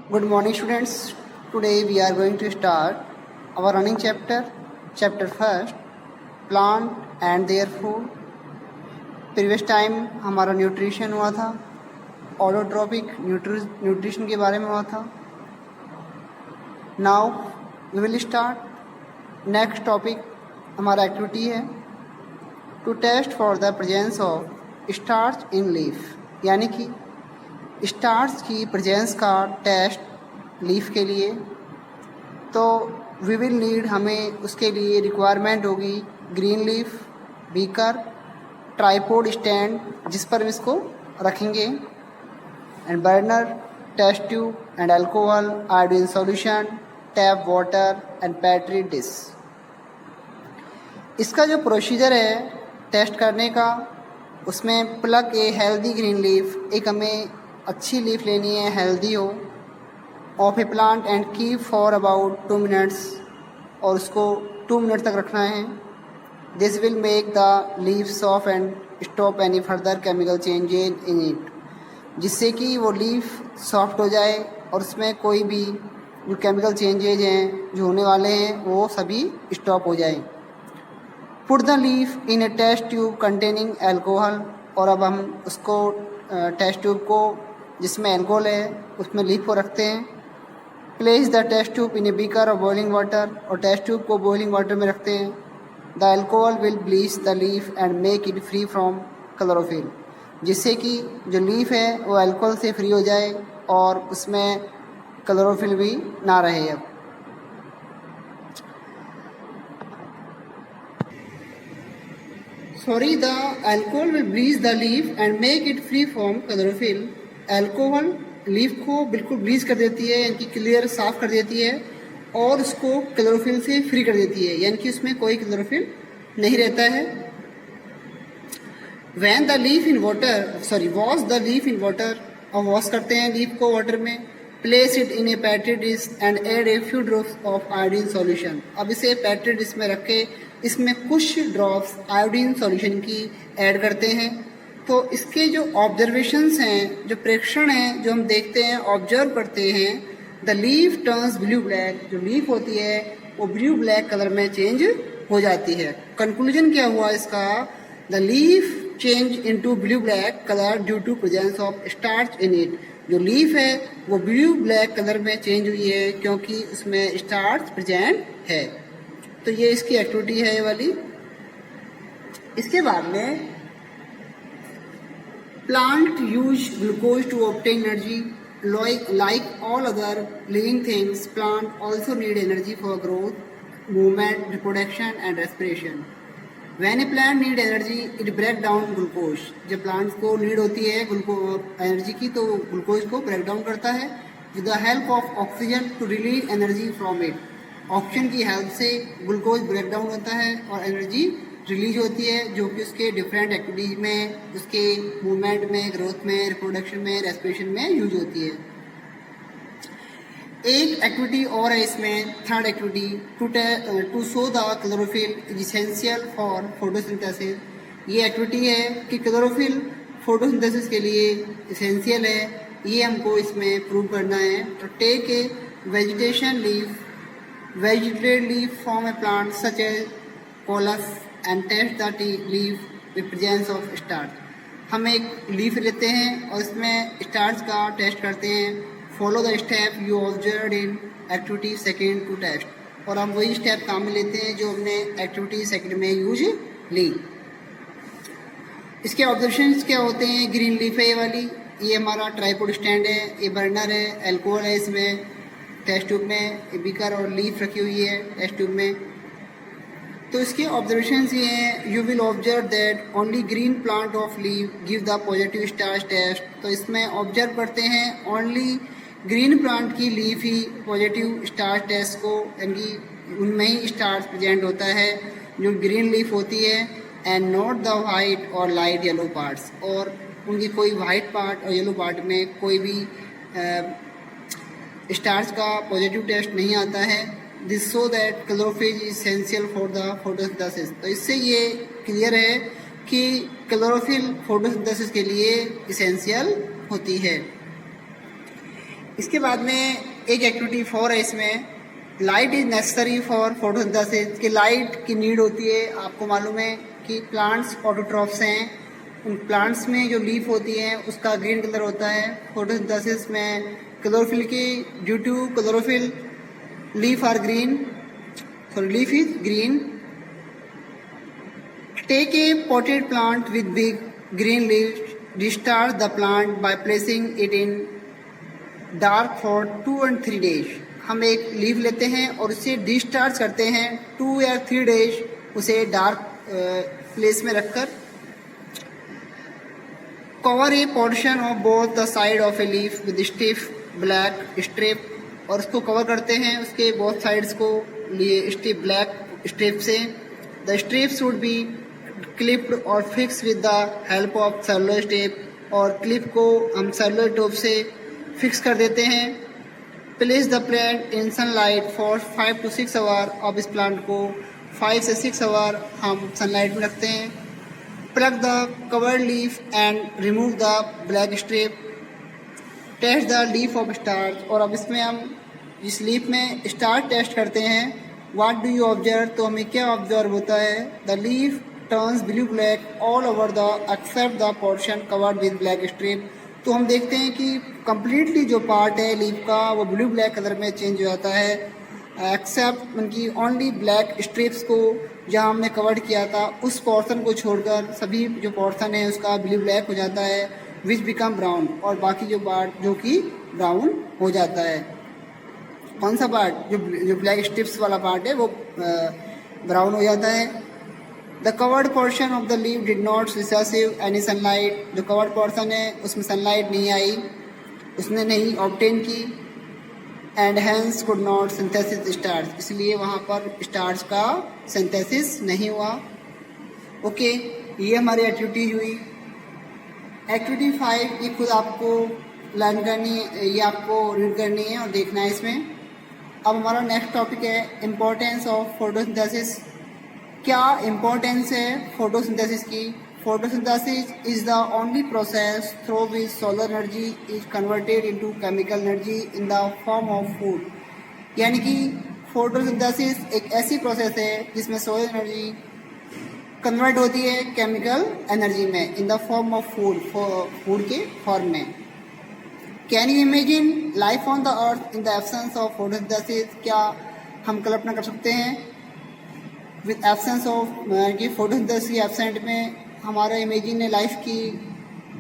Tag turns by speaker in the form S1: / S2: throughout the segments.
S1: Good morning, students. Today we are going to start our running chapter. Chapter first, plant and their food. Previous time हमारा nutrition हुआ था, autotrophic nutrition के बारे में हुआ था. Now we will start next topic. हमारा activity है to test for the presence of starch in leaf, यानी कि स्टार्च की प्रेजेंस का टेस्ट लीफ के लिए. तो वी विल नीड, हमें उसके लिए रिक्वायरमेंट होगी green leaf, beaker, tripod stand जिस पर हम इसको रखेंगे, and burner, test tube and alcohol, iodine solution, tap water and petri dish. इसका जो प्रोसीजर है टेस्ट करने का, उसमें pluck a healthy green leaf, एक हमें अच्छी लीफ लेनी है, हेल्दी हो, of a plant and keep for about 2 minutes, और उसको 2 मिनट तक रखना है. This will make the leaf soft and stop any further chemical changes in it, जिससे कि वो लीफ सॉफ्ट हो जाए और उसमें कोई भी जो केमिकल चेंजेज हैं जो होने वाले हैं वो सभी स्टॉप हो जाए. Put the leaf in a test tube containing alcohol, और अब हम उसको टेस्ट ट्यूब को जिसमें एल्कोहल है उसमें लीफ को रखते हैं. Place the test tube in a beaker और बॉइलिंग वाटर, और टेस्ट ट्यूब को बॉइलिंग वाटर में रखते हैं. The alcohol will bleach the leaf and make it free from chlorophyll, जिससे कि जो लीफ है वो एल्कोहल से फ्री हो जाए और उसमें क्लोरोफिल भी ना रहे. अब the alcohol will bleach the leaf and make it free from chlorophyll. Alcohol leaf को बिल्कुल ब्लीच कर देती है, यानी कि क्लियर साफ कर देती है, और उसको क्लोरोफिल से फ्री कर देती है, यानी कि उसमें कोई क्लोरोफिल नहीं रहता है. When the leaf in water, wash the leaf in water, और वॉश करते हैं लीफ को वाटर में. Place it in a petri dish and add a few drops of iodine solution. अब इसे पैट्री डिश में रख के इसमें कुछ ड्रॉप्स आयोडीन सॉल्यूशन की ऐड करते हैं. तो इसके जो ऑब्जर्वेशंस हैं, जो प्रेक्षण हैं, जो हम देखते हैं, ऑब्जर्व करते हैं, the leaf turns blue black, जो लीफ होती है वो ब्लू ब्लैक कलर में चेंज हो जाती है. कंक्लूजन क्या हुआ इसका? The leaf change into blue black colour due to presence of starch in it. जो लीफ है वो ब्लू ब्लैक कलर में चेंज हुई है क्योंकि उसमें स्टार्च प्रेजेंट है. तो ये इसकी एक्टिविटी है ये वाली. इसके बाद में plant use glucose to obtain energy. Like all other living things, plants also need energy for growth, movement, reproduction and respiration. When a plant need energy, it break down glucose. जब plants को need होती है energy की, तो glucose को break down करता है with the help of oxygen to release energy from it. Oxygen की हेल्प से ग्लूकोज ब्रेक डाउन होता है और एनर्जी रिलीज होती है, जो कि उसके डिफरेंट एक्टिविटीज में, उसके मूवमेंट में, ग्रोथ में, रिप्रोडक्शन में, रेस्पिरेशन में यूज होती है. एक एक्टिविटी और है इसमें, third activity, to show the chlorophyll is essential for photosynthesis. ये एक्टिविटी है कि क्लोरोफिल फोटोसिंथेसिस के लिए इसेंशियल है, ये हमको इसमें प्रूव करना है. तो take a vegetated leaf from a plant such as coleus and test the leaf with presence of starch. हम एक लीफ लेते हैं और इसमें स्टार्च का टेस्ट करते हैं. Follow the step you observe in activity second to test, और हम वही स्टेप काम में लेते हैं जो हमने एक्टिविटी सेकेंड में यूज ली. इसके ऑब्जर्वेशंस क्या होते हैं? ग्रीन लीफ है ये वाली, ये हमारा ट्राईपोड स्टैंड है, ये बर्नर है, एल्कोहल है इसमें, टेस्ट ट्यूब में बीकर और लीफ रखी हुई है टेस्ट ट्यूब में. तो इसके ऑब्जर्वेशंस ये हैं, you will observe that only green plant of leaf give the positive starch test. तो इसमें ऑब्जर्व करते हैं ओनली ग्रीन प्लांट की लीफ ही पॉजिटिव स्टार्च टेस्ट को, यानी उनमें ही स्टार्च प्रेजेंट होता है जो ग्रीन लीफ होती है, एंड नॉट द वाइट और लाइट येलो पार्ट्स, और उनकी कोई वाइट पार्ट और येलो पार्ट में कोई भी स्टार्च का पॉजिटिव टेस्ट नहीं आता है. This so that chlorophyll is essential for the photosynthesis. तो इससे ये क्लियर है कि क्लोरोफिल फोटोसिंथेसिस के लिए इसेंशियल होती है. इसके बाद में एक एक्टिविटी 4 है इसमें, light is necessary for photosynthesis, कि लाइट की नीड होती है। आपको मालूम है कि प्लांट्स ऑटोट्रॉफ्स हैं, उन प्लांट्स में जो लीफ होती है उसका ग्रीन कलर होता है। फोटोसिंथेसिस में क्लोरोफिल की, due to chlorophyll leaf are green, sorry leaf is green. Take a potted plant with big green leaves, discharge the plant by placing it in dark for 2 and 3 days। हम एक leaf लेते हैं और उसे discharge करते हैं 2 या 3 days उसे डार्क प्लेस में रखकर। Cover A portion of both the side of a leaf with stiff black strip, और उसको कवर करते हैं उसके बोथ साइड्स को लिए स्टिफ ब्लैक स्ट्रिप से। The strip should be clipped और fix with the help of cellulose tape, और क्लिप को हम सेलुलोज टेप से फिक्स कर देते हैं। Place the plant in sunlight for 5 to 6 hour, अब इस प्लांट को 5 से 6 आवर हम सनलाइट में रखते हैं। Pluck the covered leaf and remove the black strip. Test the leaf of starch, और अब इसमें हम इस लीफ में स्टार्च टेस्ट करते हैं। व्हाट डू यू ऑब्जर्व, तो हमें क्या ऑब्जर्व होता है? The leaf turns blue black all over the except the portion covered with black strip. तो हम देखते हैं कि कम्प्लीटली जो पार्ट है लीफ का वो ब्लू ब्लैक कलर में चेंज हो जाता है, एक्सेप्ट उनकी ओनली ब्लैक स्ट्रिप्स को जहाँ हमने कवर किया था उस पोर्शन को छोड़कर सभी जो पोर्शन है उसका ब्लू ब्लैक हो जाता है, विच बिकम ब्राउन, और बाकी जो पार्ट जो कि ब्राउन हो जाता है। कौन सा पार्ट? जो ब्लैक स्ट्रिप्स वाला पार्ट है वो ब्राउन हो जाता है। The covered portion of the leaf did not receive any sunlight, जो कवर्ड पोर्शन है उसमें सनलाइट नहीं आई, उसने नहीं ऑब्टेन की, and hence could not synthesis starch, इसलिए वहाँ पर स्टार्च का सिंथेसिस नहीं हुआ। ओके, ये हमारी एक्टिविटी हुई। एक्टिविटी 5 ये खुद आपको लर्न करनी है, ये आपको रीड करनी है और देखना है इसमें। अब हमारा नेक्स्ट टॉपिक है इम्पोर्टेंस ऑफ फोटोसिंथेसिस। क्या इम्पोर्टेंस है फोटोसिंथेसिस की? Photosynthesis is the only process through which solar energy is converted into chemical energy in the form of food. यानी कि फोटोसिंथेसिस एक ऐसी प्रोसेस है जिसमें सोलर एनर्जी कन्वर्ट होती है केमिकल एनर्जी में in the form of food के फॉर्म में। Can you imagine life on the earth in the absence of photosynthesis? क्या हम कल्पना कर सकते हैं विद एब्सेंस ऑफ कि फोटोसिंथेसिस की एब्सेंट में हमारा इमेजिन लाइफ की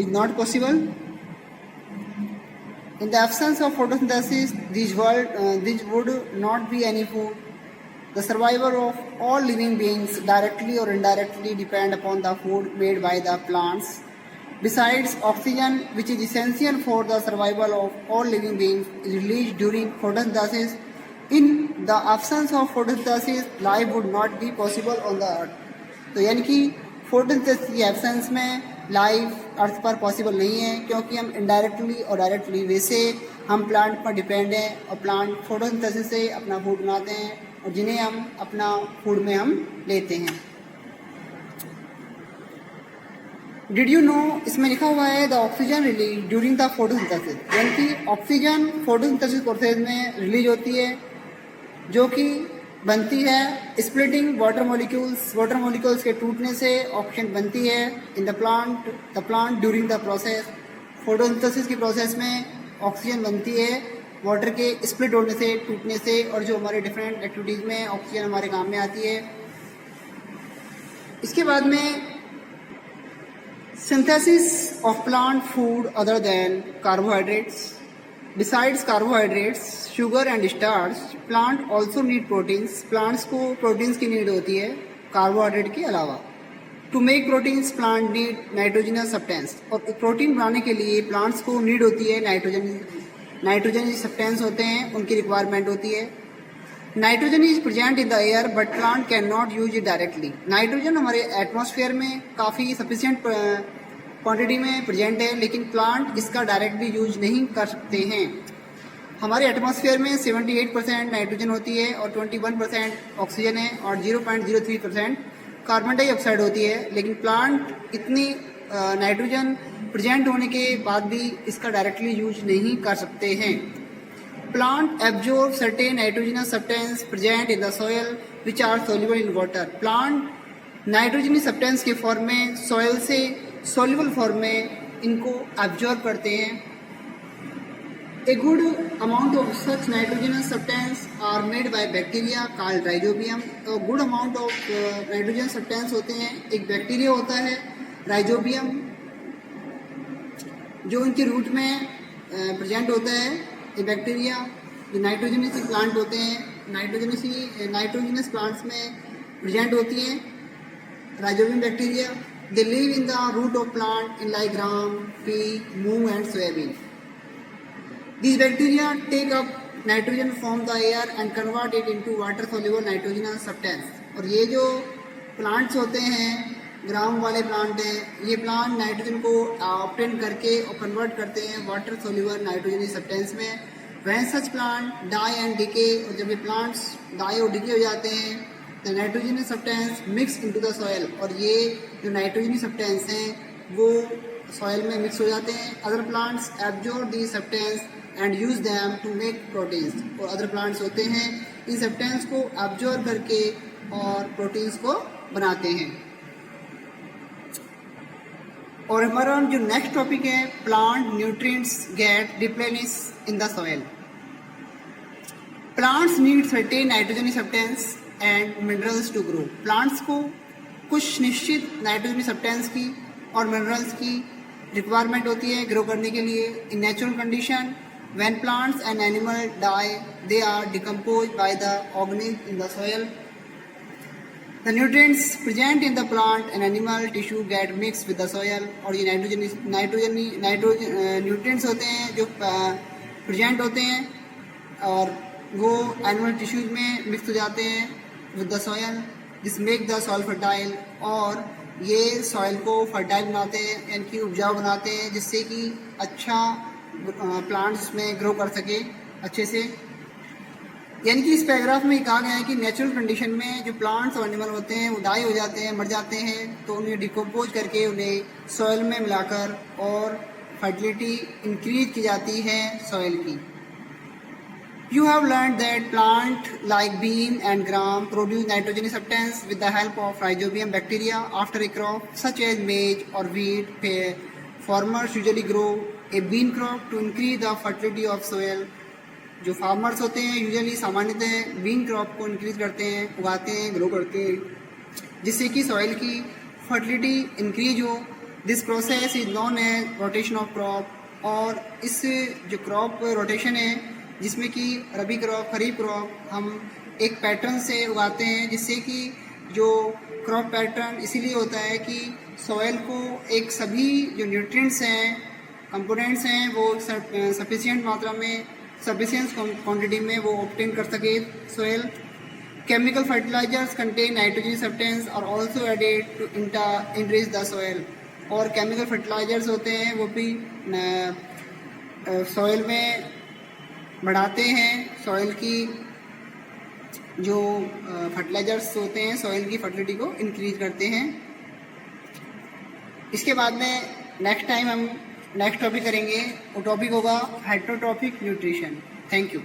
S1: is not possible. In the absence of photosynthesis this would not be any food. The survival of all living beings directly और indirectly depend upon the food made by the plants. Besides, oxygen, which is essential for the survival of all living beings, is released during photosynthesis. In the absence of photosynthesis, life would not be possible on the earth. तो यानी कि photosynthesis की absence में life अर्थ पर possible नहीं है, क्योंकि हम इनडायरेक्टली और डायरेक्टली वैसे हम प्लांट पर डिपेंड हैं और प्लांट फोटोसिंथेसिस से अपना फूड बनाते हैं और जिन्हें हम अपना फूड में हम लेते हैं। डिड यू नो, इसमें लिखा हुआ है the oxygen release during the photosynthesis, यानी कि ऑक्सीजन फोटोसिंथेसिस प्रोसेस में रिलीज होती है जो कि बनती है स्प्लिटिंग वाटर मॉलिक्यूल्स के टूटने से ऑक्सीजन बनती है in the plant during the process. Photosynthesis की प्रोसेस में ऑक्सीजन बनती है वाटर के स्प्लिट होने से, टूटने से, और जो हमारे डिफरेंट एक्टिविटीज़ में ऑक्सीजन हमारे काम में आती है। इसके बाद में synthesis of plant food other than carbohydrates. Besides carbohydrates, sugar and starch, plant also need proteins. Plants को proteins की need होती है carbohydrate के अलावा। To make proteins, plant need nitrogenous substance. और प्रोटीन बनाने के लिए plants को need होती है नाइट्रोजन substance होते हैं, उनकी रिक्वायरमेंट होती है। Nitrogen is present in the air but plant can not use it directly. Nitrogen हमारे एटमॉस्फेयर में काफ़ी सफिशिएंट क्वांटिटी में प्रेजेंट है, लेकिन प्लांट इसका डायरेक्टली यूज नहीं कर सकते हैं। हमारे एटमॉस्फेयर में 78% नाइट्रोजन होती है और 21% ऑक्सीजन है और 0.03% कार्बन डाइऑक्साइड होती है, लेकिन प्लांट इतनी नाइट्रोजन प्रेजेंट होने के बाद भी इसका डायरेक्टली यूज नहीं कर सकते हैं। Plant absorb certain nitrogenous substance present in the soil which are soluble in water. Plant nitrogenous substance के फॉर्म में सॉइल से सॉल्युबल फॉर्म में इनको एब्जॉर्ब करते हैं. A good amount of such nitrogenous substance are made by bacteria called rhizobium. तो good amount of nitrogen substance होते हैं. एक बैक्टीरिया होता है राइजोबियम जो इनके रूट में प्रेजेंट होता है. ये बैक्टीरिया जो नाइट्रोजनस प्लांट होते हैं नाइट्रोजनस प्लांट्स में प्रेजेंट होती हैं. Rhizobium bacteria they live in the root of plant in like gram, pea, moong and soybean. These bacteria take up nitrogen from the air and convert it into water soluble nitrogenous substance. और ये जो plants होते हैं ग्राम वाले plant हैं, ये plant nitrogen को obtain करके और कन्वर्ट करते हैं वाटर सोल्यूबल नाइट्रोजनस सब्सटेंस में. When such plant die and decay, और जब ये प्लांट्स डाई और डिके हो जाते हैं, the nitrogenous substance mix into the soil. और ये जो नाइट्रोजनस सब्सटेंस हैं वो सॉइल में मिक्स हो जाते हैं. Other plants absorb the substance and use them to make proteins. और अदर प्लांट्स होते हैं इन सब्सटेंस को एब्जॉर्ब करके और प्रोटीन्स को बनाते हैं. और हमारा जो नेक्स्ट टॉपिक है plant nutrients get replenish in the soil. Plants need certain nitrogenous substance and minerals to grow. Plants को कुछ निश्चित नाइट्रोजनस सब्सटेंस की और मिनरल्स की रिक्वायरमेंट होती है ग्रो करने के लिए. In natural condition when plants and animals die they are decomposed by the organisms in the soil. The nutrients present in the plant and animal tissue get mixed with the soil. और ये nitrogen nutrients होते हैं जो present होते हैं और वो animal tissues में मिक्स हो जाते हैं with the soil. This make the soil fertile. और ये सॉइल को फर्टाइल बनाते हैं यानी कि उपजाऊ बनाते हैं जिससे कि अच्छा प्लांट्स में ग्रो कर सके अच्छे से. यानी कि इस पैराग्राफ में कहा गया है कि नेचुरल कंडीशन में जो प्लांट्स और एनिमल होते हैं वो डाई हो जाते हैं, मर जाते हैं, तो उन्हें डिकम्पोज करके उन्हें सॉइल में मिलाकर और फर्टिलिटी इंक्रीज की जाती है सॉइल की. You have learned that plant like bean and gram produce nitrogenous substance with the help of rhizobium bacteria after a crop such as maize or wheat. Farmers usually grow a bean crop to increase the fertility of soil. जो farmers होते हैं usually सामान्यतः been crop को increase करते हैं, उगाते हैं, grow करते हैं जिससे कि सॉइल की फर्टिलिटी इंक्रीज हो. This process is known as rotation of crop. और इस जो क्रॉप रोटेशन है जिसमें कि रबी क्रॉप खरीफ क्रॉप हम एक पैटर्न से उगाते हैं जिससे कि जो क्रॉप पैटर्न इसीलिए होता है कि सॉइल को एक सभी जो न्यूट्रिएंट्स हैं कंपोनेंट्स हैं वो सफिशिएंट मात्रा में सफिशिएंट क्वांटिटी में वो ऑब्टेन कर सके soil. Chemical fertilisers contain nitrogen substance और also added to increase the soil. और केमिकल फर्टिलाइजर्स होते हैं वो भी सॉइल में बढ़ाते हैं सॉइल की जो फर्टिलाइजर्स होते हैं सॉइल की फर्टिलिटी को इंक्रीज करते हैं. इसके बाद में नेक्स्ट टाइम हम नेक्स्ट टॉपिक करेंगे. वो टॉपिक होगा हेटेरोट्रॉफिक न्यूट्रिशन. Thank you.